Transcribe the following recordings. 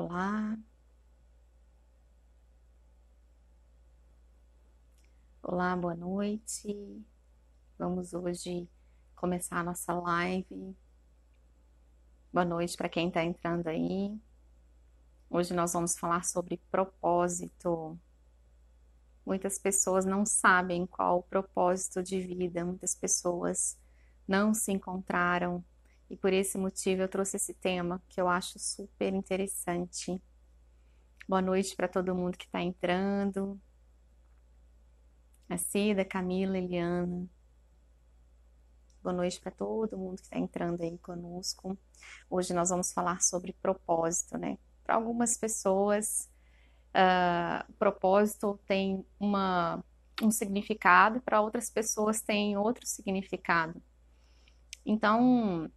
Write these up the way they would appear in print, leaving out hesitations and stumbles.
Olá, olá, boa noite. Vamos hoje começar a nossa live. Boa noite para quem está entrando aí. Hoje nós vamos falar sobre propósito. Muitas pessoas não sabem qual o propósito de vida, muitas pessoas não se encontraram e por esse motivo eu trouxe esse tema que eu acho super interessante. Boa noite para todo mundo que está entrando. A Cida, Camila, Eliana. Boa noite para todo mundo que está entrando aí conosco. Hoje nós vamos falar sobre propósito, né? Para algumas pessoas, o propósito tem um significado, para outras pessoas tem outro significado. Então,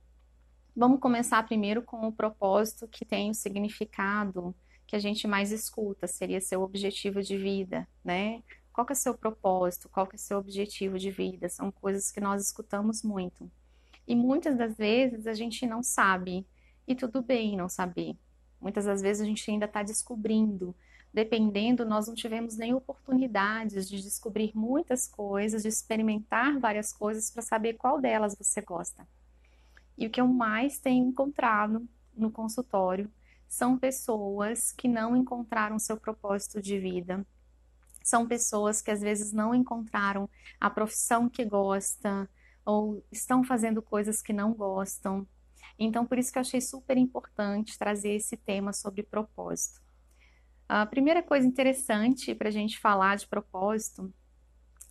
vamos começar primeiro com o propósito que tem o significado que a gente mais escuta, seria seu objetivo de vida, né? Qual que é seu propósito? Qual que é seu objetivo de vida? São coisas que nós escutamos muito. E muitas das vezes a gente não sabe, e tudo bem não saber. Muitas das vezes a gente ainda está descobrindo. Dependendo, nós não tivemos nem oportunidades de descobrir muitas coisas, de experimentar várias coisas para saber qual delas você gosta. E o que eu mais tenho encontrado no consultório são pessoas que não encontraram seu propósito de vida. São pessoas que às vezes não encontraram a profissão que gosta ou estão fazendo coisas que não gostam. Então, por isso que eu achei super importante trazer esse tema sobre propósito. A primeira coisa interessante para a gente falar de propósito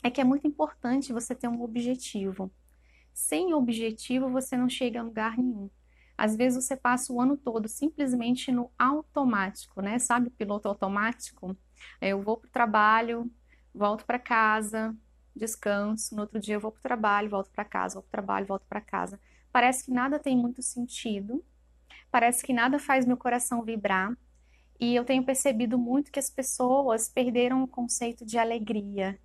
é que é muito importante você ter um objetivo. Sem objetivo, você não chega a lugar nenhum. Às vezes você passa o ano todo simplesmente no automático, né? Sabe, piloto automático? Eu vou para o trabalho, volto para casa, descanso. No outro dia eu vou para o trabalho, volto para casa, vou para o trabalho, volto para casa. Parece que nada tem muito sentido, parece que nada faz meu coração vibrar. E eu tenho percebido muito que as pessoas perderam o conceito de alegria,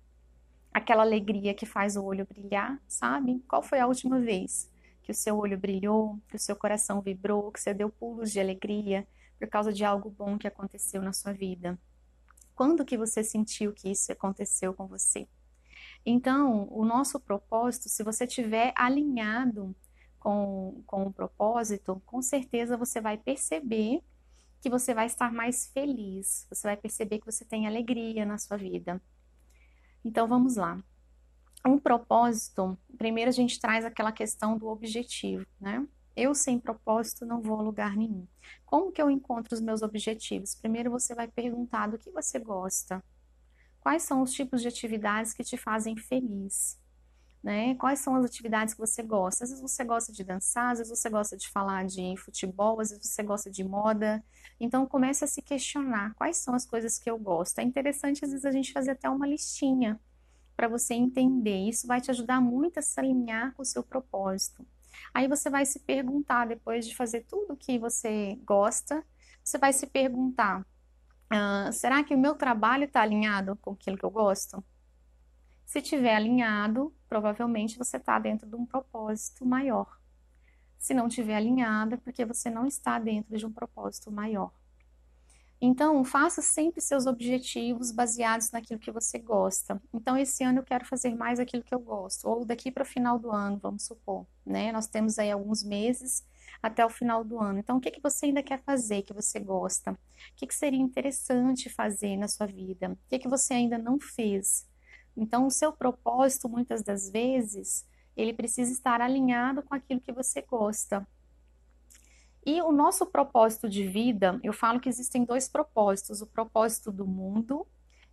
aquela alegria que faz o olho brilhar, sabe? Qual foi a última vez que o seu olho brilhou, que o seu coração vibrou, que você deu pulos de alegria por causa de algo bom que aconteceu na sua vida? Quando que você sentiu que isso aconteceu com você? Então, o nosso propósito, se você estiver alinhado com o propósito, com certeza você vai perceber que você vai estar mais feliz, você vai perceber que você tem alegria na sua vida. Então, vamos lá. Um propósito, primeiro a gente traz aquela questão do objetivo, né? Eu sem propósito não vou a lugar nenhum. Como que eu encontro os meus objetivos? Primeiro você vai perguntar do que você gosta. Quais são os tipos de atividades que te fazem feliz? Né? Quais são as atividades que você gosta? Às vezes você gosta de dançar, às vezes você gosta de falar de futebol, às vezes você gosta de moda. Então comece a se questionar quais são as coisas que eu gosto. É interessante às vezes a gente fazer até uma listinha para você entender. Isso vai te ajudar muito a se alinhar com o seu propósito. Aí você vai se perguntar, depois de fazer tudo que você gosta, você vai se perguntar: será que o meu trabalho está alinhado com aquilo que eu gosto? Se tiver alinhado, provavelmente você está dentro de um propósito maior. Se não tiver alinhado, é porque você não está dentro de um propósito maior. Então, faça sempre seus objetivos baseados naquilo que você gosta. Então, esse ano eu quero fazer mais aquilo que eu gosto, ou daqui para o final do ano, vamos supor, né? Nós temos aí alguns meses até o final do ano. Então, o que que você ainda quer fazer que você gosta? O que que seria interessante fazer na sua vida? O que que você ainda não fez? Então, o seu propósito, muitas das vezes, ele precisa estar alinhado com aquilo que você gosta. E o nosso propósito de vida, eu falo que existem dois propósitos: o propósito do mundo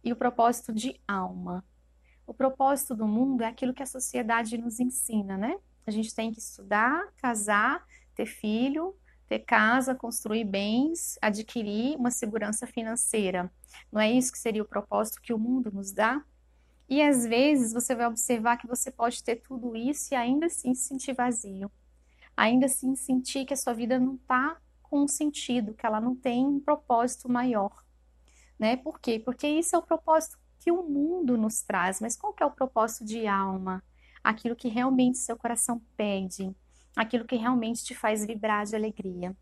e o propósito de alma. O propósito do mundo é aquilo que a sociedade nos ensina, né? A gente tem que estudar, casar, ter filho, ter casa, construir bens, adquirir uma segurança financeira. Não é isso que seria o propósito que o mundo nos dá? E às vezes você vai observar que você pode ter tudo isso e ainda assim se sentir vazio, ainda assim sentir que a sua vida não está com um sentido, que ela não tem um propósito maior, né? Por quê? Porque isso é o propósito que o mundo nos traz, mas qual que é o propósito de alma? Aquilo que realmente seu coração pede, aquilo que realmente te faz vibrar de alegria.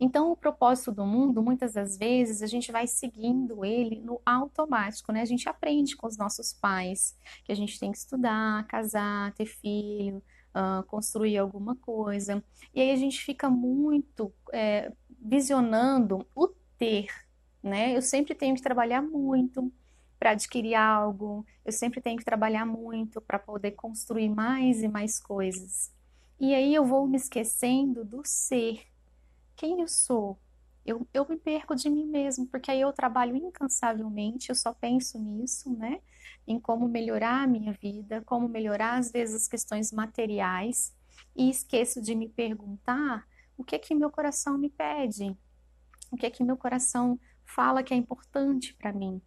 Então, o propósito do mundo, muitas das vezes, a gente vai seguindo ele no automático, né? A gente aprende com os nossos pais que a gente tem que estudar, casar, ter filho, construir alguma coisa. E aí a gente fica muito visionando o ter, né? Eu sempre tenho que trabalhar muito para adquirir algo, eu sempre tenho que trabalhar muito para poder construir mais e mais coisas. E aí eu vou me esquecendo do ser, quem eu sou. Eu me perco de mim mesmo, porque aí eu trabalho incansavelmente, eu só penso nisso, né? Em como melhorar a minha vida, como melhorar, às vezes, as questões materiais, e esqueço de me perguntar o que é que meu coração me pede, o que é que meu coração fala que é importante para mim.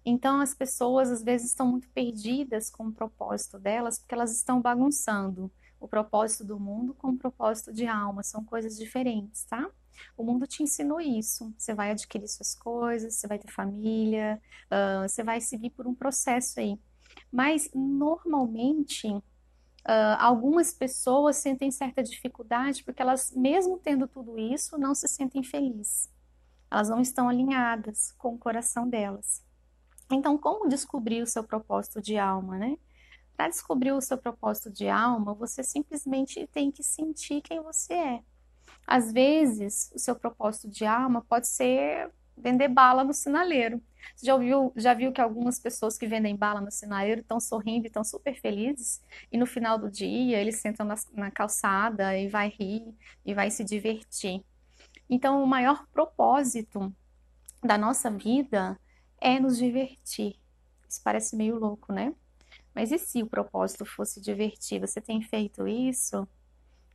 Então, as pessoas às vezes estão muito perdidas com o propósito delas, porque elas estão bagunçando o propósito do mundo com o propósito de alma, são coisas diferentes, tá? O mundo te ensinou isso. Você vai adquirir suas coisas, você vai ter família, você vai seguir por um processo aí. Mas, normalmente, algumas pessoas sentem certa dificuldade porque elas, mesmo tendo tudo isso, não se sentem felizes. Elas não estão alinhadas com o coração delas. Então, como descobrir o seu propósito de alma, né? Para descobrir o seu propósito de alma, você simplesmente tem que sentir quem você é. Às vezes, o seu propósito de alma pode ser vender bala no sinaleiro. Você já viu que algumas pessoas que vendem bala no sinaleiro estão sorrindo e estão super felizes? E no final do dia, eles sentam na calçada e vai rir e vai se divertir. Então, o maior propósito da nossa vida é nos divertir. Isso parece meio louco, né? Mas e se o propósito fosse divertir? Você tem feito isso?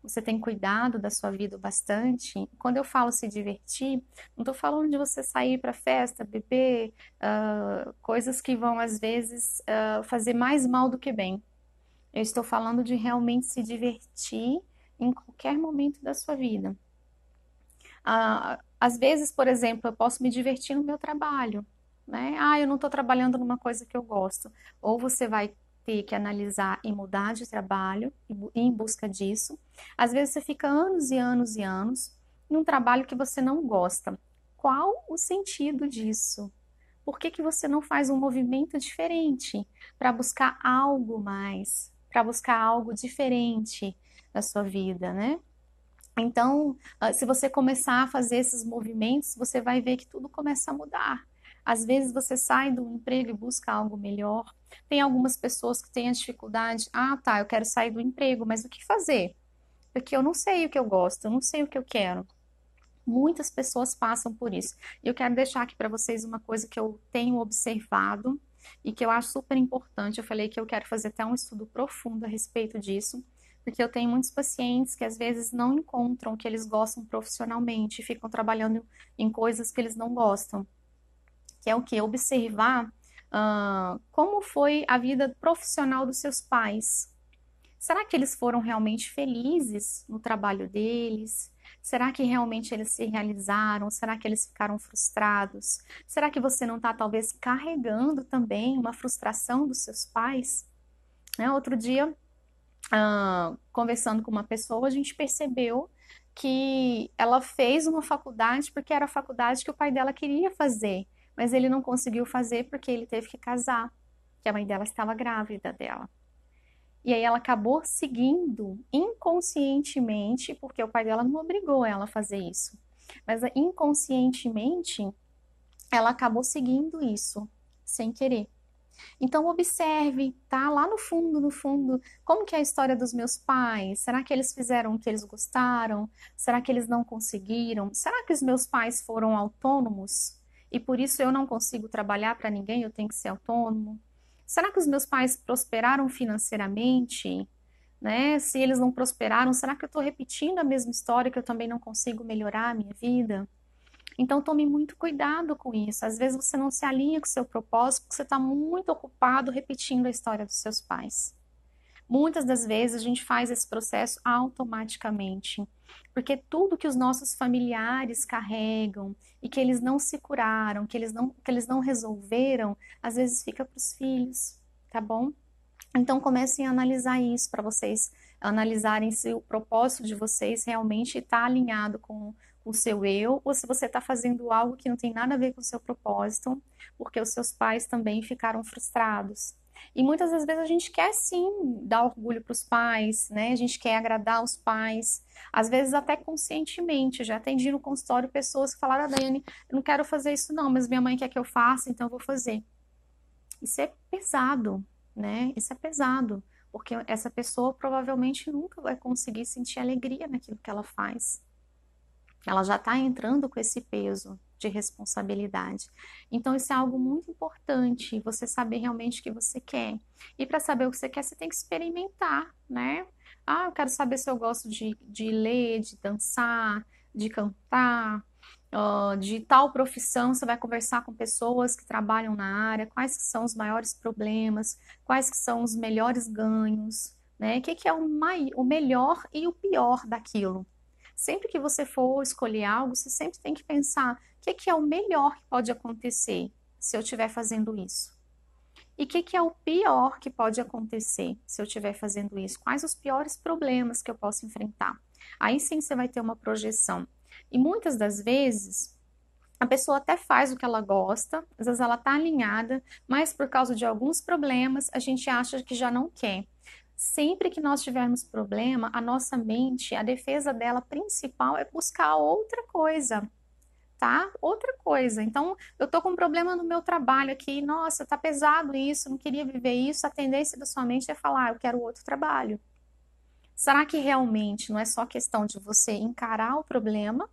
Você tem cuidado da sua vida bastante? Quando eu falo se divertir, não estou falando de você sair para festa, beber, coisas que vão às vezes fazer mais mal do que bem. Eu estou falando de realmente se divertir em qualquer momento da sua vida. Às vezes, por exemplo, eu posso me divertir no meu trabalho, né? Ah, eu não estou trabalhando numa coisa que eu gosto. Ou você vai ter que analisar e mudar de trabalho e ir em busca disso. Às vezes você fica anos e anos e anos num trabalho que você não gosta. Qual o sentido disso? Por que que você não faz um movimento diferente para buscar algo mais, para buscar algo diferente na sua vida, né? Então, se você começar a fazer esses movimentos, você vai ver que tudo começa a mudar. Às vezes você sai do emprego e busca algo melhor. Tem algumas pessoas que têm a dificuldade, ah, tá, eu quero sair do emprego, mas o que fazer? Porque eu não sei o que eu gosto, eu não sei o que eu quero. Muitas pessoas passam por isso. E eu quero deixar aqui para vocês uma coisa que eu tenho observado e que eu acho super importante. Eu falei que eu quero fazer até um estudo profundo a respeito disso, porque eu tenho muitos pacientes que às vezes não encontram o que eles gostam profissionalmente e ficam trabalhando em coisas que eles não gostam, que é o que? Observar como foi a vida profissional dos seus pais. Será que eles foram realmente felizes no trabalho deles? Será que realmente eles se realizaram? Será que eles ficaram frustrados? Será que você não está talvez carregando também uma frustração dos seus pais? Né? Outro dia, conversando com uma pessoa, a gente percebeu que ela fez uma faculdade porque era a faculdade que o pai dela queria fazer, mas ele não conseguiu fazer porque ele teve que casar, que a mãe dela estava grávida dela. E aí ela acabou seguindo inconscientemente, porque o pai dela não obrigou ela a fazer isso. Mas inconscientemente ela acabou seguindo isso, sem querer. Então observe, tá? Lá no fundo, no fundo, como que é a história dos meus pais? Será que eles fizeram o que eles gostaram? Será que eles não conseguiram? Será que os meus pais foram autônomos? E por isso eu não consigo trabalhar para ninguém, eu tenho que ser autônomo? Será que os meus pais prosperaram financeiramente? Né? Se eles não prosperaram, será que eu estou repetindo a mesma história que eu também não consigo melhorar a minha vida? Então tome muito cuidado com isso. Às vezes você não se alinha com o seu propósito porque você está muito ocupado repetindo a história dos seus pais. Muitas das vezes a gente faz esse processo automaticamente, porque tudo que os nossos familiares carregam e que eles não se curaram, que eles não resolveram, às vezes fica para os filhos, tá bom? Então comecem a analisar isso para vocês analisarem se o propósito de vocês realmente está alinhado com o seu eu, ou se você está fazendo algo que não tem nada a ver com o seu propósito, porque os seus pais também ficaram frustrados. E muitas das vezes a gente quer sim dar orgulho para os pais, né? A gente quer agradar os pais, às vezes até conscientemente. Já atendi no consultório pessoas que falaram: ah, Daiane, eu não quero fazer isso não, mas minha mãe quer que eu faça, então eu vou fazer. Isso é pesado, né? Isso é pesado, porque essa pessoa provavelmente nunca vai conseguir sentir alegria naquilo que ela faz. Ela já está entrando com esse peso de responsabilidade. Então, isso é algo muito importante, você saber realmente o que você quer. E para saber o que você quer, você tem que experimentar, né? Ah, eu quero saber se eu gosto de ler, de dançar, de cantar, de tal profissão. Você vai conversar com pessoas que trabalham na área, quais que são os maiores problemas, quais que são os melhores ganhos, né? O que que é o melhor e o pior daquilo. Sempre que você for escolher algo, você sempre tem que pensar o que é o melhor que pode acontecer se eu estiver fazendo isso. E o que é o pior que pode acontecer se eu estiver fazendo isso? Quais os piores problemas que eu posso enfrentar? Aí sim você vai ter uma projeção. E muitas das vezes a pessoa até faz o que ela gosta, às vezes ela está alinhada, mas por causa de alguns problemas a gente acha que já não quer. Sempre que nós tivermos problema, a nossa mente, a defesa dela principal é buscar outra coisa, tá? Outra coisa. Então, eu tô com um problema no meu trabalho aqui, nossa, tá pesado isso, não queria viver isso. A tendência da sua mente é falar, eu quero outro trabalho. Será que realmente não é só questão de você encarar o problema,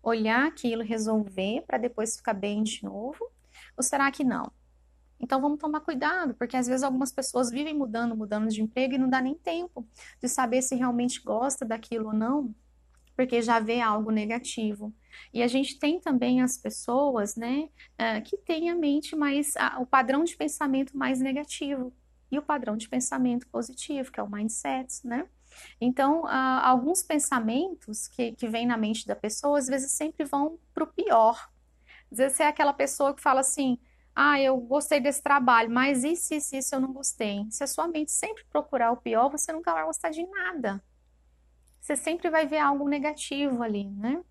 olhar aquilo, resolver para depois ficar bem de novo? Ou será que não? Então vamos tomar cuidado, porque às vezes algumas pessoas vivem mudando, mudando de emprego e não dá nem tempo de saber se realmente gosta daquilo ou não, porque já vê algo negativo. E a gente tem também as pessoas, né, que têm a mente mais, o padrão de pensamento mais negativo e o padrão de pensamento positivo, que é o mindset, né? Então, alguns pensamentos que vêm na mente da pessoa, às vezes sempre vão para o pior. Às vezes você é aquela pessoa que fala assim: ah, eu gostei desse trabalho, mas isso eu não gostei. Se a sua mente sempre procurar o pior, você nunca vai gostar de nada. Você sempre vai ver algo negativo ali, né?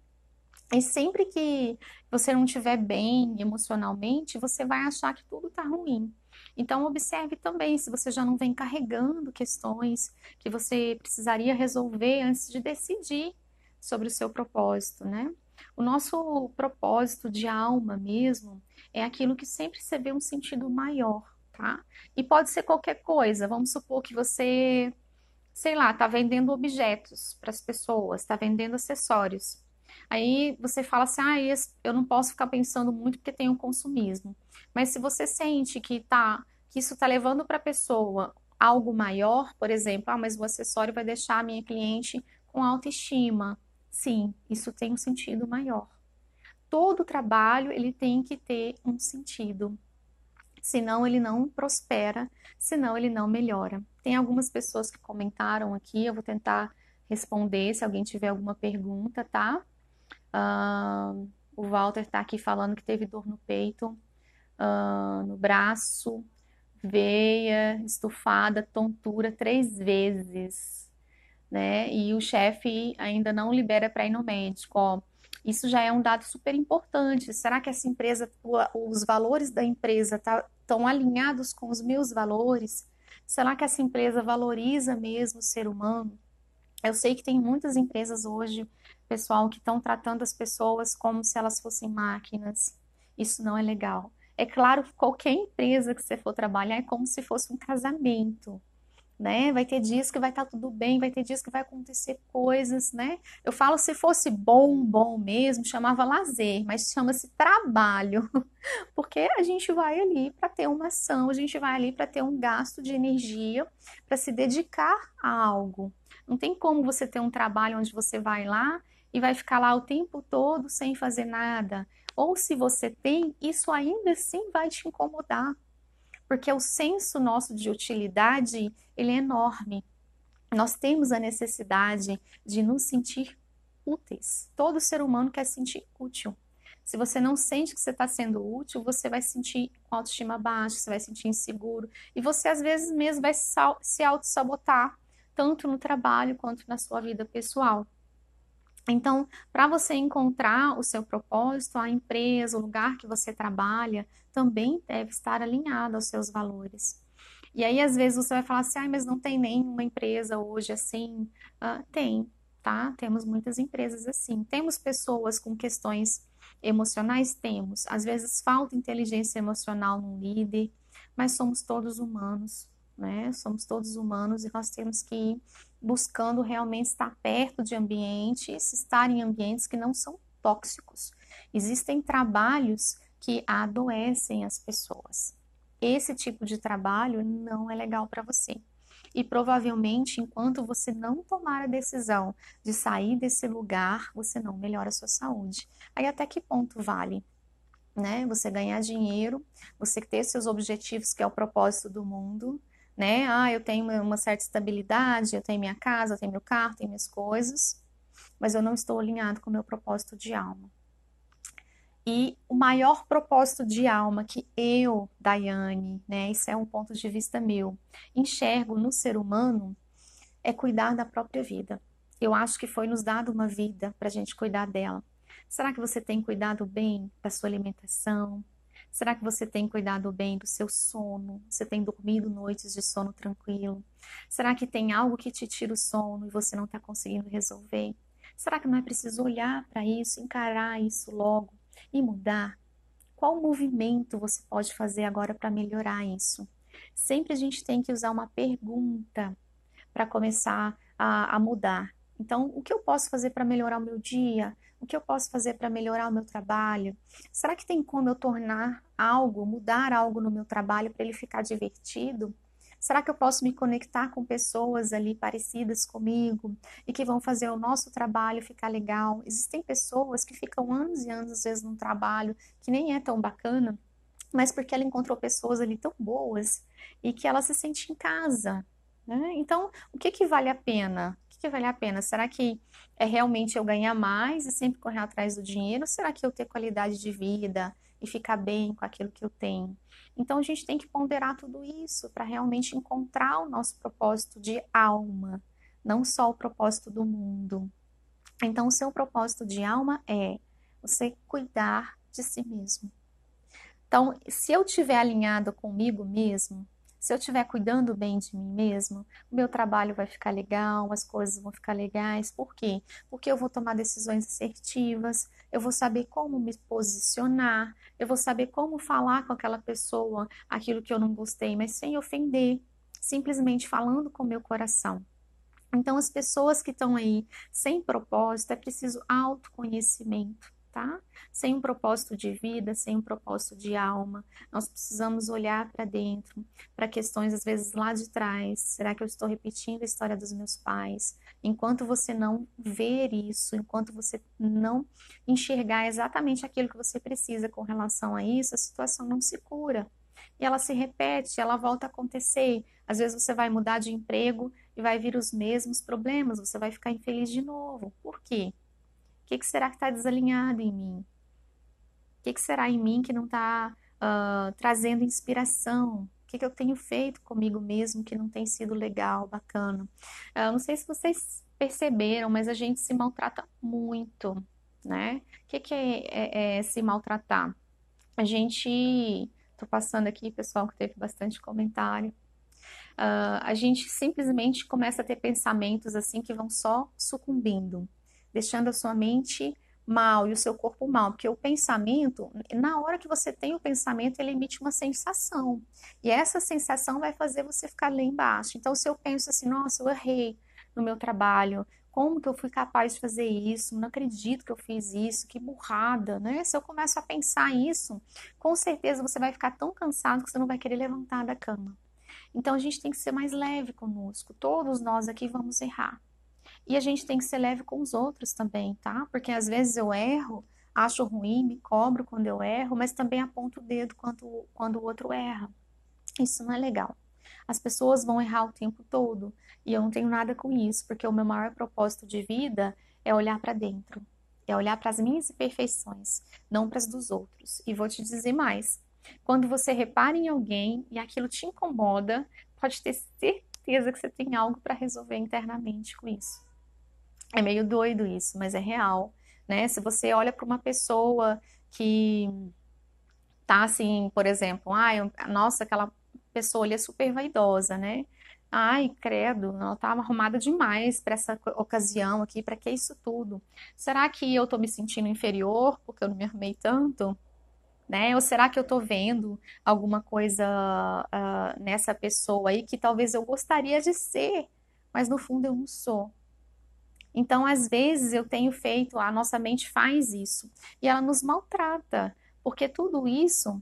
E sempre que você não estiver bem emocionalmente, você vai achar que tudo está ruim. Então, observe também se você já não vem carregando questões que você precisaria resolver antes de decidir sobre o seu propósito, né? O nosso propósito de alma mesmo é aquilo que sempre você vê um sentido maior, tá? E pode ser qualquer coisa. Vamos supor que você, sei lá, está vendendo objetos para as pessoas, está vendendo acessórios. Aí você fala assim: ah, eu não posso ficar pensando muito porque tem um consumismo. Mas se você sente que isso está levando para a pessoa algo maior, por exemplo, ah, mas o acessório vai deixar a minha cliente com autoestima. Sim, isso tem um sentido maior. Todo trabalho ele tem que ter um sentido. Senão ele não prospera, senão ele não melhora. Tem algumas pessoas que comentaram aqui, eu vou tentar responder se alguém tiver alguma pergunta, tá? Ah, o Walter está aqui falando que teve dor no peito, no braço, veia, estufada, tontura 3 vezes, né? E o chefe ainda não libera para ir no médico. Ó, isso já é um dado super importante. Será que essa empresa, os valores da empresa estão alinhados com os meus valores? Será que essa empresa valoriza mesmo o ser humano? Eu sei que tem muitas empresas hoje, pessoal, que estão tratando as pessoas como se elas fossem máquinas. Isso não é legal. É claro que qualquer empresa que você for trabalhar é como se fosse um casamento, né? Vai ter dias que vai estar tudo bem, vai ter dias que vai acontecer coisas, né? Eu falo, se fosse bom, bom mesmo, chamava lazer, mas chama-se trabalho, porque a gente vai ali para ter uma ação, a gente vai ali para ter um gasto de energia, para se dedicar a algo. Não tem como você ter um trabalho onde você vai lá e vai ficar lá o tempo todo sem fazer nada. Ou se você tem, isso ainda assim vai te incomodar, porque o senso nosso de utilidade, ele é enorme. Nós temos a necessidade de nos sentir úteis. Todo ser humano quer se sentir útil. Se você não sente que você está sendo útil, você vai se sentir com autoestima baixa, você vai se sentir inseguro. E você, às vezes, mesmo vai se auto-sabotar, tanto no trabalho quanto na sua vida pessoal. Então, para você encontrar o seu propósito, a empresa, o lugar que você trabalha, também deve estar alinhado aos seus valores. E aí, às vezes, você vai falar assim, ah, mas não tem nenhuma empresa hoje assim. Tem, tá? Temos muitas empresas assim. Temos pessoas com questões emocionais? Temos. Às vezes falta inteligência emocional no líder, mas somos todos humanos, né? Somos todos humanos e nós temos que ir buscando realmente estar perto de ambientes, estar em ambientes que não são tóxicos. Existem trabalhos que adoecem as pessoas. Esse tipo de trabalho não é legal para você. E provavelmente, enquanto você não tomar a decisão de sair desse lugar, você não melhora a sua saúde. Aí até que ponto vale, né? Você ganhar dinheiro, você ter seus objetivos, que é o propósito do mundo, né? Ah, eu tenho uma certa estabilidade, eu tenho minha casa, eu tenho meu carro, tenho minhas coisas, mas eu não estou alinhado com o meu propósito de alma. E o maior propósito de alma que eu, Daiane, né, isso é um ponto de vista meu, enxergo no ser humano é cuidar da própria vida. Eu acho que foi nos dado uma vida para a gente cuidar dela. Será que você tem cuidado bem da sua alimentação? Será que você tem cuidado bem do seu sono? Você tem dormido noites de sono tranquilo? Será que tem algo que te tira o sono e você não está conseguindo resolver? Será que não é preciso olhar para isso, encarar isso logo e mudar? Qual movimento você pode fazer agora para melhorar isso? Sempre a gente tem que usar uma pergunta para começar a mudar. Então, o que eu posso fazer para melhorar o meu dia? O que eu posso fazer para melhorar o meu trabalho? Será que tem como eu tornar algo, mudar algo no meu trabalho para ele ficar divertido? Será que eu posso me conectar com pessoas ali parecidas comigo e que vão fazer o nosso trabalho ficar legal? Existem pessoas que ficam anos e anos, às vezes, num trabalho que nem é tão bacana, mas porque ela encontrou pessoas ali tão boas e que ela se sente em casa, né? Então, o que que vale a pena? O que que vale a pena? Será que é realmente eu ganhar mais e sempre correr atrás do dinheiro? Ou será que eu ter qualidade de vida e ficar bem com aquilo que eu tenho? Então, a gente tem que ponderar tudo isso para realmente encontrar o nosso propósito de alma, não só o propósito do mundo. Então, o seu propósito de alma é você cuidar de si mesmo. Então, se eu estiver alinhado comigo mesmo, se eu estiver cuidando bem de mim mesmo, o meu trabalho vai ficar legal, as coisas vão ficar legais. Por quê? Porque eu vou tomar decisões assertivas, eu vou saber como me posicionar, eu vou saber como falar com aquela pessoa aquilo que eu não gostei, mas sem ofender, simplesmente falando com o meu coração. Então, as pessoas que estão aí sem propósito, é preciso autoconhecimento, tá? Sem um propósito de vida, sem um propósito de alma, nós precisamos olhar para dentro, para questões às vezes lá de trás. Será que eu estou repetindo a história dos meus pais? Enquanto você não ver isso, enquanto você não enxergar exatamente aquilo que você precisa com relação a isso, a situação não se cura. E ela se repete, ela volta a acontecer. Às vezes você vai mudar de emprego e vai vir os mesmos problemas, você vai ficar infeliz de novo. Por quê? O que será que está desalinhado em mim? O que será em mim que não está trazendo inspiração? O que eu tenho feito comigo mesmo que não tem sido legal, bacana? Não sei se vocês perceberam, mas a gente se maltrata muito, né? O que é se maltratar? A gente, tô passando aqui, pessoal, que teve bastante comentário. A gente simplesmente começa a ter pensamentos assim que vão só sucumbindo, deixando a sua mente mal e o seu corpo mal, porque o pensamento, na hora que você tem o pensamento, ele emite uma sensação, e essa sensação vai fazer você ficar lá embaixo. Então, se eu penso assim, nossa, eu errei no meu trabalho, como que eu fui capaz de fazer isso? Não acredito que eu fiz isso, que burrada, né? Se eu começo a pensar isso, com certeza você vai ficar tão cansado que você não vai querer levantar da cama. Então a gente tem que ser mais leve conosco. Todos nós aqui vamos errar. E a gente tem que ser leve com os outros também, tá? Porque às vezes eu erro, acho ruim, me cobro quando eu erro, mas também aponto o dedo quando o outro erra. Isso não é legal. As pessoas vão errar o tempo todo e eu não tenho nada com isso, porque o meu maior propósito de vida é olhar para dentro, é olhar para as minhas imperfeições, não para as dos outros. E vou te dizer mais: quando você repara em alguém e aquilo te incomoda, pode ter certeza que você tem algo para resolver internamente com isso. É meio doido isso, mas é real, né? Se você olha para uma pessoa que tá assim, por exemplo, ai, nossa, aquela pessoa ali é super vaidosa, né? Ai, credo, ela tá arrumada demais para essa ocasião aqui, para que isso tudo? Será que eu tô me sentindo inferior porque eu não me arrumei tanto? Né? Ou será que eu tô vendo alguma coisa nessa pessoa aí que talvez eu gostaria de ser, mas no fundo eu não sou? Então, às vezes, eu tenho feito, a nossa mente faz isso, e ela nos maltrata, porque tudo isso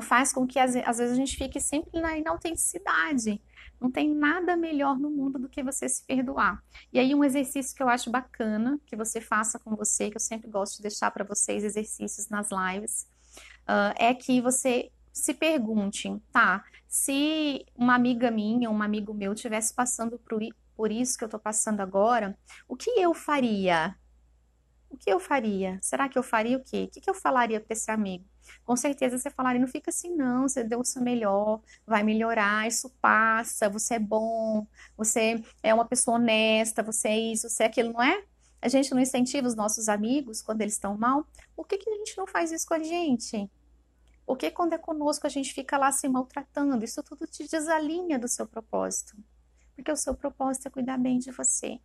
faz com que, às vezes, a gente fique sempre na inautenticidade. Não tem nada melhor no mundo do que você se perdoar. E aí, um exercício que eu acho bacana que você faça com você, que eu sempre gosto de deixar para vocês exercícios nas lives, é que você se pergunte, tá? Se uma amiga minha, um amigo meu, estivesse passando por isso que eu estou passando agora, o que eu faria? O que eu faria? Será que eu faria o quê? O que eu falaria para esse amigo? Com certeza você falaria, não fica assim não, você deu o seu melhor, vai melhorar, isso passa, você é bom, você é uma pessoa honesta, você é isso, você é aquilo, não é? A gente não incentiva os nossos amigos quando eles estão mal? Por que a gente não faz isso com a gente? Por que quando é conosco a gente fica lá se maltratando? Isso tudo te desalinha do seu propósito. Porque o seu propósito é cuidar bem de você.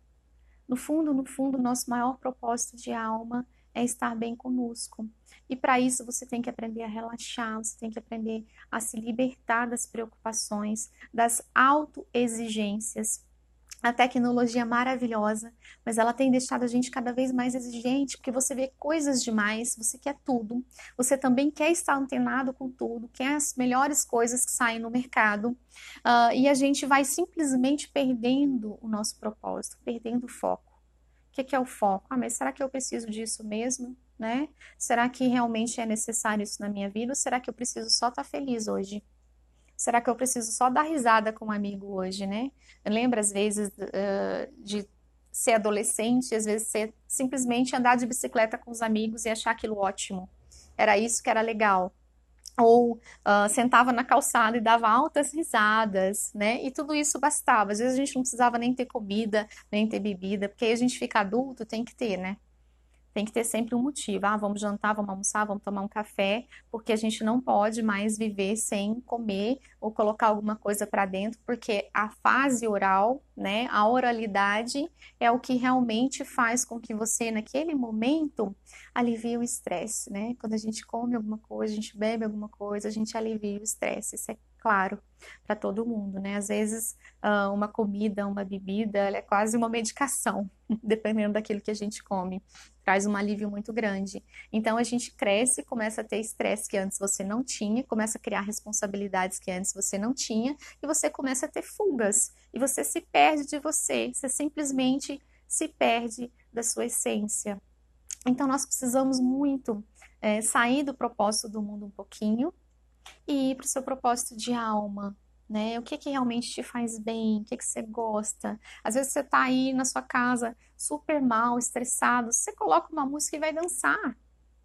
No fundo, nosso maior propósito de alma é estar bem conosco. E para isso você tem que aprender a relaxar, você tem que aprender a se libertar das preocupações, das autoexigências. A tecnologia é maravilhosa, mas ela tem deixado a gente cada vez mais exigente, porque você vê coisas demais, você quer tudo, você também quer estar antenado com tudo, quer as melhores coisas que saem no mercado, e a gente vai simplesmente perdendo o nosso propósito, perdendo o foco. O que é o foco? Ah, mas será que eu preciso disso mesmo? Né? Será que realmente é necessário isso na minha vida? Ou será que eu preciso só estar feliz hoje? Será que eu preciso só dar risada com um amigo hoje, né? Eu lembro, às vezes, de ser adolescente, às vezes ser simplesmente andar de bicicleta com os amigos e achar aquilo ótimo. Era isso que era legal. Ou sentava na calçada e dava altas risadas, né? E tudo isso bastava. Às vezes a gente não precisava nem ter comida, nem ter bebida, porque aí a gente fica adulto, tem que ter, né? Tem que ter sempre um motivo. Ah, vamos jantar, vamos almoçar, vamos tomar um café, porque a gente não pode mais viver sem comer ou colocar alguma coisa para dentro, porque a fase oral, né, a oralidade é o que realmente faz com que você, naquele momento, alivie o estresse, né? Quando a gente come alguma coisa, a gente bebe alguma coisa, a gente alivia o estresse. Isso é claro para todo mundo, né? Às vezes, uma comida, uma bebida, ela é quase uma medicação, dependendo daquilo que a gente come, traz um alívio muito grande. Então a gente cresce, começa a ter estresse que antes você não tinha, começa a criar responsabilidades que antes você não tinha, e você começa a ter fugas, e você se perde de você simplesmente se perde da sua essência. Então nós precisamos muito sair do propósito do mundo um pouquinho e ir para o seu propósito de alma, né? O que que realmente te faz bem? O que que você gosta? Às vezes você tá aí na sua casa super mal, estressado, você coloca uma música e vai dançar,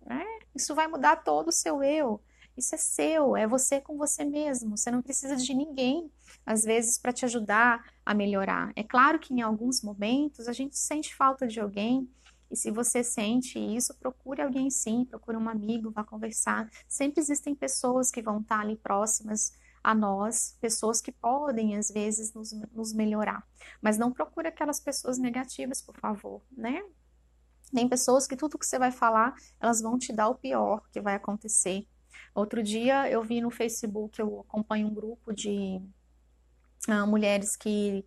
né? Isso vai mudar todo o seu eu. Isso é seu, é você com você mesmo. Você não precisa de ninguém, às vezes, para te ajudar a melhorar. É claro que em alguns momentos a gente sente falta de alguém, e se você sente isso, procure alguém sim, procure um amigo, vá conversar. Sempre existem pessoas que vão estar ali próximas a nós, pessoas que podem, às vezes, nos melhorar. Mas não procure aquelas pessoas negativas, por favor, né? Tem pessoas que tudo que você vai falar, elas vão te dar o pior que vai acontecer. Outro dia eu vi no Facebook, eu acompanho um grupo de mulheres que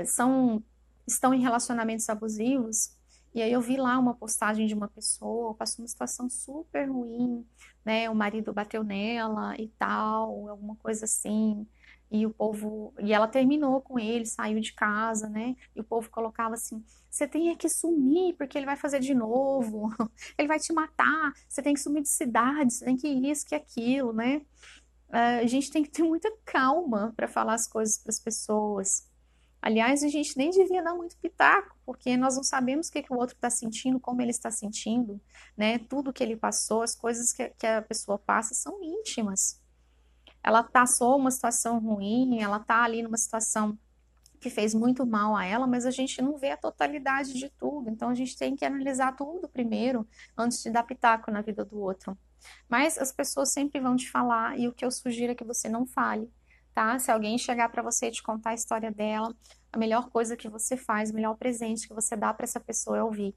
são estão em relacionamentos abusivos, e aí eu vi lá uma postagem de uma pessoa, passou uma situação super ruim, né? O marido bateu nela e tal, alguma coisa assim. E o povo, e ela terminou com ele, saiu de casa, né? E o povo colocava assim: você tem que sumir, porque ele vai fazer de novo, ele vai te matar, você tem que sumir de cidade, você tem que isso, que aquilo, né? A gente tem que ter muita calma para falar as coisas para as pessoas. Aliás, a gente nem devia dar muito pitaco, porque nós não sabemos o que, que o outro está sentindo, como ele está sentindo, né? Tudo que ele passou, as coisas que a pessoa passa são íntimas. Ela passou uma situação ruim, ela está ali numa situação que fez muito mal a ela, mas a gente não vê a totalidade de tudo. Então a gente tem que analisar tudo primeiro antes de dar pitaco na vida do outro. Mas as pessoas sempre vão te falar e o que eu sugiro é que você não fale, tá? Se alguém chegar para você e te contar a história dela, a melhor coisa que você faz, o melhor presente que você dá para essa pessoa é ouvir.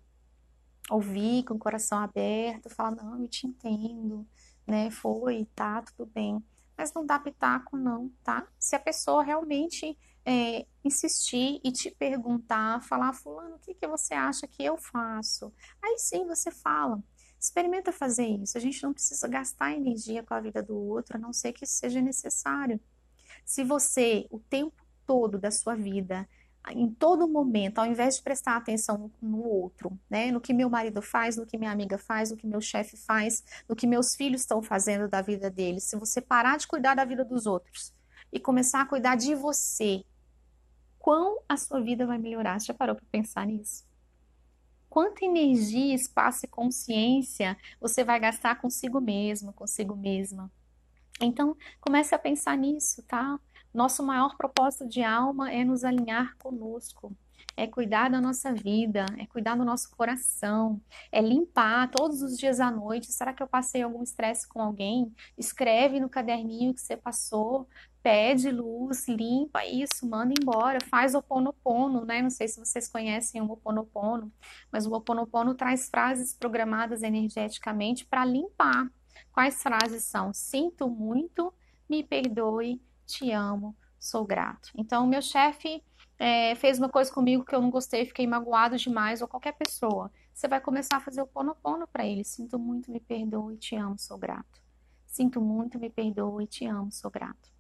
Ouvir com o coração aberto, falar, não, eu te entendo, né? Foi, tá, tudo bem. Mas não dá pitaco, não, tá? Se a pessoa realmente insistir e te perguntar, falar, fulano, o que que você acha que eu faço? Aí sim você fala. Experimenta fazer isso. A gente não precisa gastar energia com a vida do outro, a não ser que isso seja necessário. Se você, o tempo todo da sua vida, em todo momento, ao invés de prestar atenção no outro, né, no que meu marido faz, no que minha amiga faz, no que meu chefe faz, no que meus filhos estão fazendo da vida deles, se você parar de cuidar da vida dos outros e começar a cuidar de você, quão a sua vida vai melhorar? Você já parou para pensar nisso? Quanta energia, espaço e consciência você vai gastar consigo mesmo, consigo mesma? Então, comece a pensar nisso, tá? Nosso maior propósito de alma é nos alinhar conosco, é cuidar da nossa vida, é cuidar do nosso coração, é limpar todos os dias à noite. Será que eu passei algum estresse com alguém? Escreve no caderninho que você passou, pede luz, limpa isso, manda embora, faz o Ho'oponopono, né? Não sei se vocês conhecem o Ho'oponopono, mas o Ho'oponopono traz frases programadas energeticamente para limpar. Quais frases são? Sinto muito, me perdoe, te amo, sou grato. Então, meu chefe fez uma coisa comigo que eu não gostei, fiquei magoado demais, ou qualquer pessoa. Você vai começar a fazer o ponopono para ele. Sinto muito, me perdoe, te amo, sou grato. Sinto muito, me perdoe, te amo, sou grato.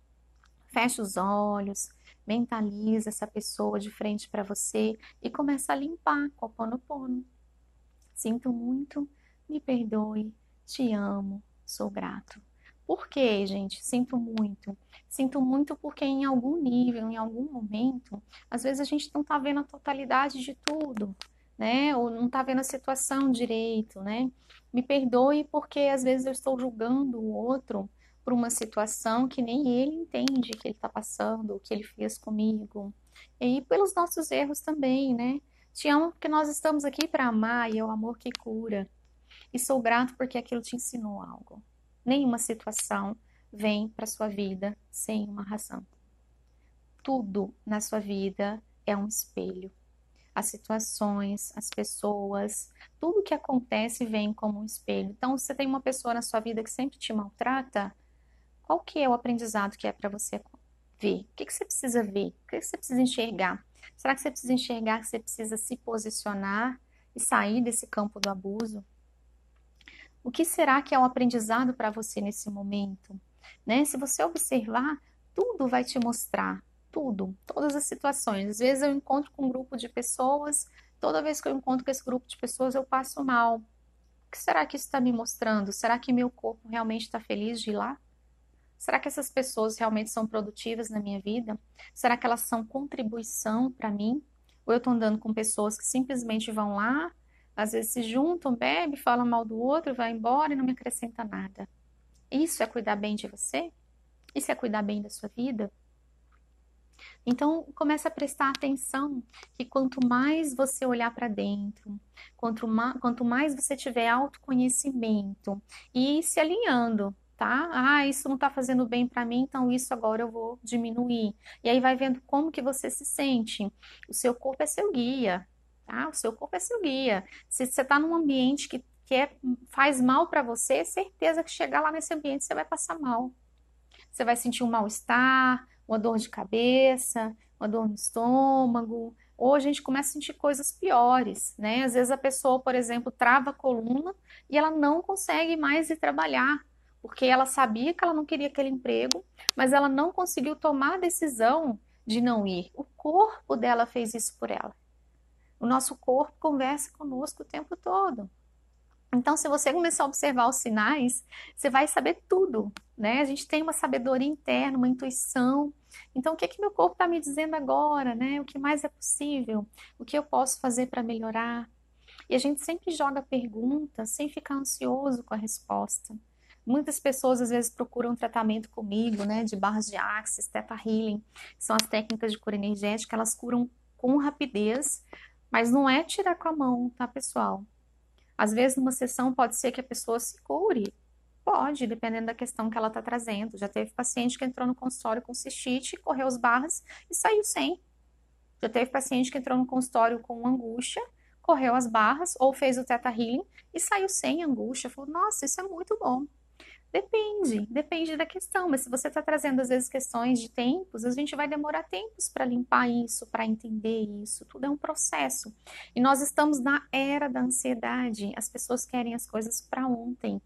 Fecha os olhos, mentaliza essa pessoa de frente para você e começa a limpar com o ponopono. Sinto muito, me perdoe, te amo, sou grato. Por quê, gente? Sinto muito. Sinto muito porque em algum nível, em algum momento, às vezes a gente não está vendo a totalidade de tudo, né? Ou não está vendo a situação direito, né? Me perdoe porque às vezes eu estou julgando o outro por uma situação que nem ele entende que ele está passando, o que ele fez comigo. E pelos nossos erros também, né? Te amo porque nós estamos aqui para amar e é o amor que cura. E sou grato porque aquilo te ensinou algo. Nenhuma situação vem para sua vida sem uma razão. Tudo na sua vida é um espelho. As situações, as pessoas, tudo que acontece vem como um espelho. Então, se você tem uma pessoa na sua vida que sempre te maltrata, qual que é o aprendizado que é para você ver? O que que você precisa ver? O que que você precisa enxergar? Será que você precisa enxergar que você precisa se posicionar e sair desse campo do abuso? O que será que é um aprendizado para você nesse momento? Né? Se você observar, tudo vai te mostrar, tudo, todas as situações. Às vezes eu encontro com um grupo de pessoas, toda vez que eu encontro com esse grupo de pessoas eu passo mal. O que será que isso está me mostrando? Será que meu corpo realmente está feliz de ir lá? Será que essas pessoas realmente são produtivas na minha vida? Será que elas são contribuição para mim? Ou eu estou andando com pessoas que simplesmente vão lá, às vezes se juntam, bebem, falam mal do outro, vai embora e não me acrescenta nada. Isso é cuidar bem de você? Isso é cuidar bem da sua vida? Então, comece a prestar atenção que quanto mais você olhar para dentro, quanto mais você tiver autoconhecimento e ir se alinhando, tá? Ah, isso não está fazendo bem para mim, então isso agora eu vou diminuir. E aí vai vendo como que você se sente. O seu corpo é seu guia, tá? O seu corpo é seu guia. Se você está num ambiente faz mal para você, é certeza que chegar lá nesse ambiente você vai passar mal. Você vai sentir um mal-estar, uma dor de cabeça, uma dor no estômago, ou a gente começa a sentir coisas piores, né? Às vezes a pessoa, por exemplo, trava a coluna e ela não consegue mais ir trabalhar, porque ela sabia que ela não queria aquele emprego, mas ela não conseguiu tomar a decisão de não ir. O corpo dela fez isso por ela. O nosso corpo conversa conosco o tempo todo. Então, se você começar a observar os sinais, você vai saber tudo, né? A gente tem uma sabedoria interna, uma intuição. Então, o que que meu corpo está me dizendo agora, né? O que mais é possível? O que eu posso fazer para melhorar? E a gente sempre joga perguntas sem ficar ansioso com a resposta. Muitas pessoas às vezes procuram tratamento comigo, né, de barras de Axis, Theta Healing, que são as técnicas de cura energética, elas curam com rapidez, mas não é tirar com a mão, tá, pessoal? Às vezes numa sessão pode ser que a pessoa se cure, pode, dependendo da questão que ela está trazendo. Já teve paciente que entrou no consultório com cistite, correu as barras e saiu sem. Já teve paciente que entrou no consultório com angústia, correu as barras ou fez o Theta Healing e saiu sem angústia. Falou, nossa, isso é muito bom. Depende da questão, mas se você está trazendo às vezes questões de tempos, a gente vai demorar tempos para limpar isso, para entender isso, tudo é um processo. E nós estamos na era da ansiedade, as pessoas querem as coisas para ontem.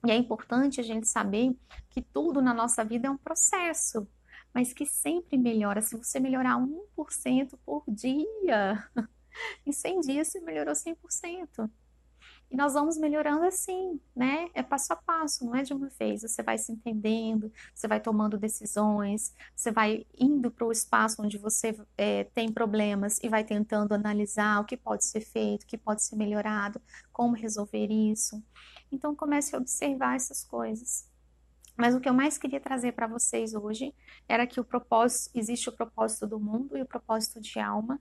E é importante a gente saber que tudo na nossa vida é um processo, mas que sempre melhora. Se você melhorar 1% por dia, em 100 dias você melhorou 100%. E nós vamos melhorando assim, né? É passo a passo, não é de uma vez. Você vai se entendendo, você vai tomando decisões, você vai indo para o espaço onde você tem problemas e vai tentando analisar o que pode ser feito, o que pode ser melhorado, como resolver isso. Então comece a observar essas coisas. Mas o que eu mais queria trazer para vocês hoje era que existe o propósito do mundo e o propósito de alma,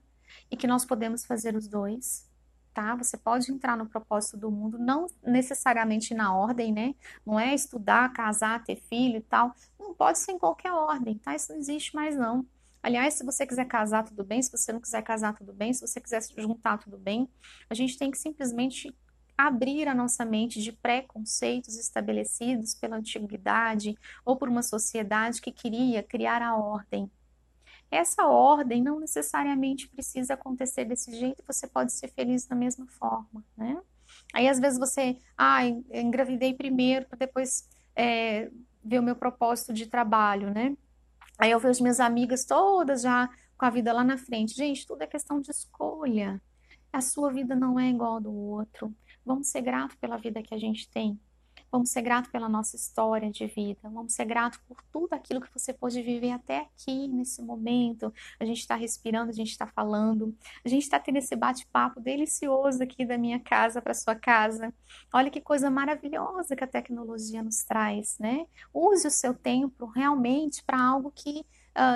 e que nós podemos fazer os dois, tá? Você pode entrar no propósito do mundo, não necessariamente na ordem, né? Não é estudar, casar, ter filho e tal. Não pode ser em qualquer ordem, tá? Isso não existe mais não. Aliás, se você quiser casar, tudo bem. Se você não quiser casar, tudo bem. Se você quiser se juntar, tudo bem. A gente tem que simplesmente abrir a nossa mente de preconceitos estabelecidos pela antiguidade ou por uma sociedade que queria criar a ordem. Essa ordem não necessariamente precisa acontecer desse jeito, você pode ser feliz da mesma forma, né? Aí às vezes você, engravidei primeiro para depois ver o meu propósito de trabalho, né? Aí eu vejo minhas amigas todas já com a vida lá na frente. Gente, tudo é questão de escolha. A sua vida não é igual ao do outro. Vamos ser gratos pela vida que a gente tem. Vamos ser gratos pela nossa história de vida. Vamos ser gratos por tudo aquilo que você pôde viver até aqui, nesse momento. A gente está respirando, a gente está falando. A gente está tendo esse bate-papo delicioso aqui da minha casa para sua casa. Olha que coisa maravilhosa que a tecnologia nos traz, né? Use o seu tempo realmente para algo que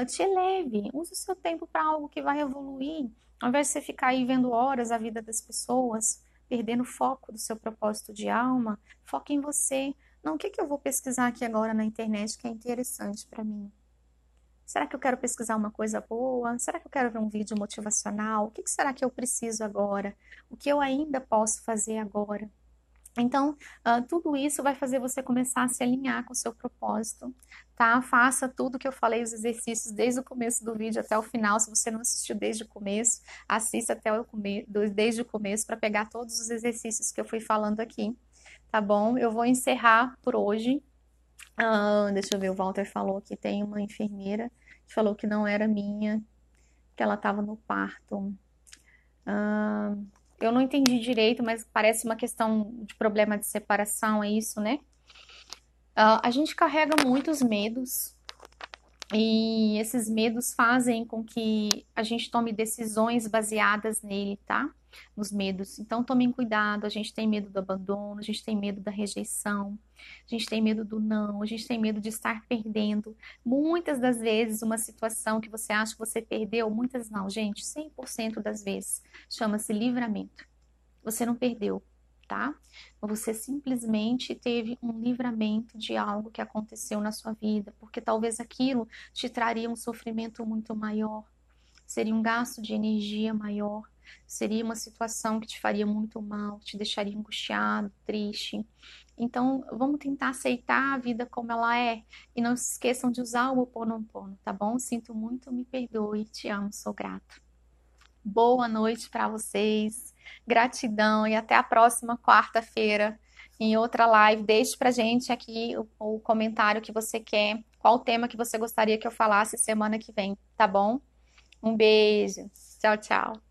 te eleve. Use o seu tempo para algo que vai evoluir. Ao invés de você ficar aí vendo horas a vida das pessoas, perdendo o foco do seu propósito de alma, foque em você. Não, o que eu vou pesquisar aqui agora na internet que é interessante para mim? Será que eu quero pesquisar uma coisa boa? Será que eu quero ver um vídeo motivacional? O que será que eu preciso agora? O que eu ainda posso fazer agora? Então, tudo isso vai fazer você começar a se alinhar com o seu propósito, tá? Faça tudo que eu falei, os exercícios, desde o começo do vídeo até o final. Se você não assistiu desde o começo, assista desde o começo para pegar todos os exercícios que eu fui falando aqui, tá bom? Eu vou encerrar por hoje. Deixa eu ver, o Walter falou que tem uma enfermeira que falou que não era minha, que ela estava no parto. Eu não entendi direito, mas parece uma questão de problema de separação, é isso, né? A gente carrega muitos medos e esses medos fazem com que a gente tome decisões baseadas nele, tá? Nos medos. Então tomem cuidado, a gente tem medo do abandono, a gente tem medo da rejeição, a gente tem medo do não, a gente tem medo de estar perdendo. Muitas das vezes uma situação que você acha que você perdeu, muitas não, gente, 100% das vezes chama-se livramento. Você não perdeu, tá? Você simplesmente teve um livramento de algo que aconteceu na sua vida, porque talvez aquilo te traria um sofrimento muito maior, seria um gasto de energia maior, seria uma situação que te faria muito mal, te deixaria angustiado, triste. Então, vamos tentar aceitar a vida como ela é e não se esqueçam de usar o Ho'oponopono, tá bom? Sinto muito, me perdoe, te amo, sou grato. Boa noite para vocês. Gratidão e até a próxima quarta-feira em outra live. Deixe pra gente aqui o comentário que você quer, qual o tema que você gostaria que eu falasse semana que vem, tá bom? Um beijo. Tchau, tchau.